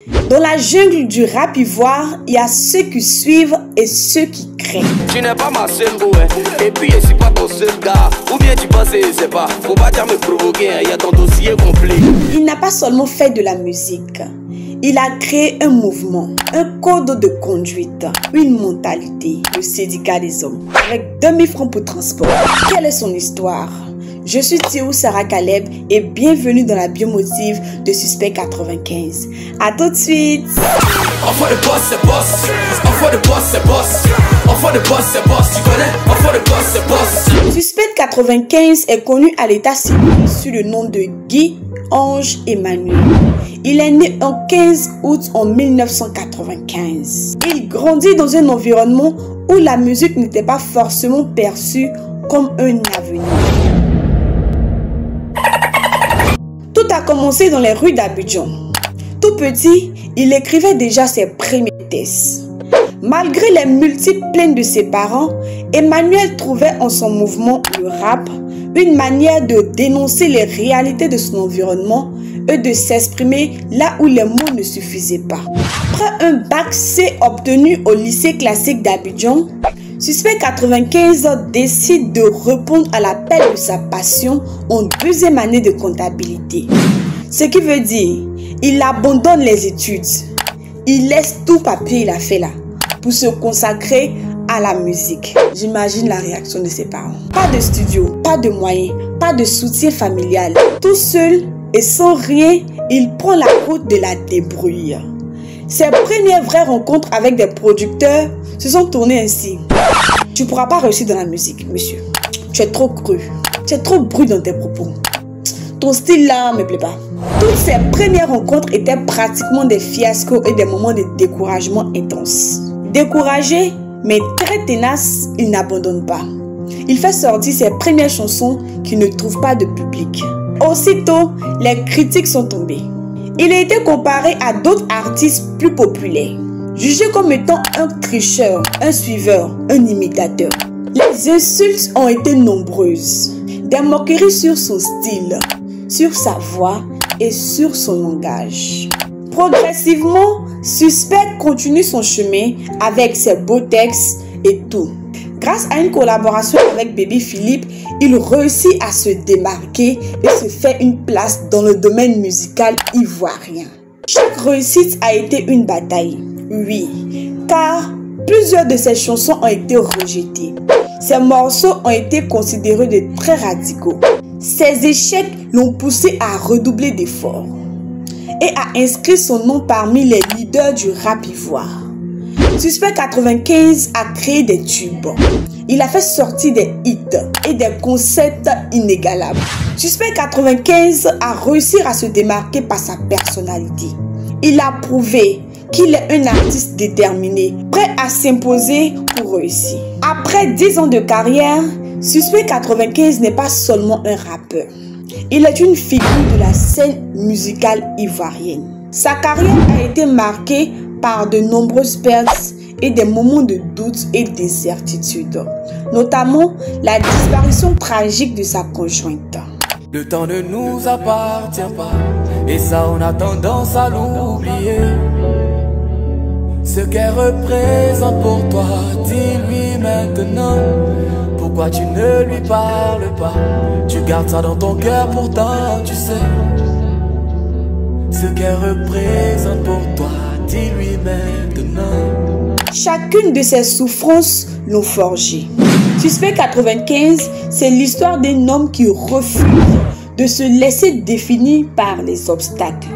Dans la jungle du rap ivoire, il y a ceux qui suivent et ceux qui craignent. Tu n'es pas ma seule ouais. Et puis je suis pas ton seul gars. Ou bien tu penses je sais pas. Faut pas dire me provoquer, il y a ton dossier complet. Il n'a pas seulement fait de la musique. Il a créé un mouvement, un code de conduite, une mentalité, le syndicat des hommes, avec 2000 francs pour transport. Quelle est son histoire? Je suis Thierry Sarah Caleb et bienvenue dans la biomotive de Suspect 95. A tout de suite. Enfant de boss, c'est boss. Enfant de boss, c'est boss. Enfant de boss, c'est boss. Tu connais? Enfant de boss, c'est boss. Suspect 95 est connu à l'état civil sous le nom de Guy Ange Emmanuel. Il est né en 15 août en 1995. Il grandit dans un environnement où la musique n'était pas forcément perçue comme un avenir. Tout a commencé dans les rues d'Abidjan. Tout petit, il écrivait déjà ses premiers textes. Malgré les multiples plaintes de ses parents, Emmanuel trouvait en son mouvement, le rap, une manière de dénoncer les réalités de son environnement et de s'exprimer là où les mots ne suffisaient pas. Après un bac C obtenu au lycée classique d'Abidjan, Suspect 95 décide de répondre à l'appel de sa passion en deuxième année de comptabilité. Ce qui veut dire, il abandonne les études. Il laisse tout papier il a fait là pour se consacrer à la musique. J'imagine la réaction de ses parents. Pas de studio, pas de moyens, pas de soutien familial. Tout seul et sans rien, il prend la route de la débrouille. Ses premières vraies rencontres avec des producteurs se sont tournées ainsi. Tu ne pourras pas réussir dans la musique, monsieur. Tu es trop cru. Tu es trop brut dans tes propos. Ton style là ne me plaît pas. Toutes ces premières rencontres étaient pratiquement des fiascos et des moments de découragement intenses. Découragé, mais très tenace, il n'abandonne pas. Il fait sortir ses premières chansons qui ne trouvent pas de public. Aussitôt, les critiques sont tombées. Il a été comparé à d'autres artistes plus populaires, jugé comme étant un tricheur, un suiveur, un imitateur. Les insultes ont été nombreuses. Des moqueries sur son style, sur sa voix et sur son langage. Progressivement, Suspect continue son chemin avec ses beaux textes et tout. Grâce à une collaboration avec Baby Philippe, il réussit à se démarquer et se fait une place dans le domaine musical ivoirien. Chaque réussite a été une bataille, oui, car plusieurs de ses chansons ont été rejetées. Ses morceaux ont été considérés de très radicaux. Ses échecs l'ont poussé à redoubler d'efforts et à inscrire son nom parmi les leaders du rap ivoire. Suspect 95 a créé des tubes. Il a fait sortir des hits et des concepts inégalables. Suspect 95 a réussi à se démarquer par sa personnalité. Il a prouvé qu'il est un artiste déterminé, prêt à s'imposer pour réussir. Après 10 ans de carrière, Suspect 95 n'est pas seulement un rappeur. Il est une figure de la scène musicale ivoirienne. Sa carrière a été marquée par de nombreuses pertes et des moments de doute et d'incertitude, notamment la disparition tragique de sa conjointe. Le temps ne nous appartient pas, et ça on a tendance à l'oublier. Ce qu'elle représente pour toi, dis-lui maintenant. Pourquoi tu ne lui parles pas? Tu gardes ça dans ton cœur, pourtant tu sais. Ce qu'elle représente pour toi, dis-lui maintenant. Chacune de ces souffrances l'ont forgé. Suspect 95, c'est l'histoire d'un homme qui refuse de se laisser définir par les obstacles.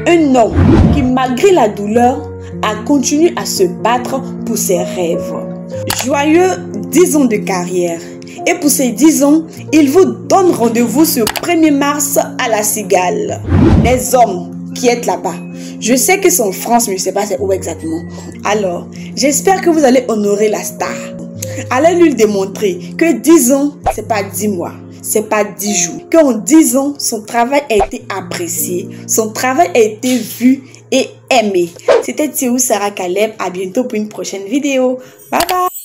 Un homme qui, malgré la douleur, a continué à se battre pour ses rêves. Joyeux 10 ans de carrière. Et pour ces 10 ans, il vous donne rendez-vous ce 1er mars à la Cigale. Les hommes qui êtes là-bas, je sais que c'est en France, mais je ne sais pas c'est où exactement. Alors, j'espère que vous allez honorer la star. Allez lui démontrer que 10 ans, c'est pas 10 mois, c'est pas 10 jours. Qu'en 10 ans, son travail a été apprécié, son travail a été vu et aimé. C'était Thierry Sarah Caleb. À bientôt pour une prochaine vidéo. Bye bye.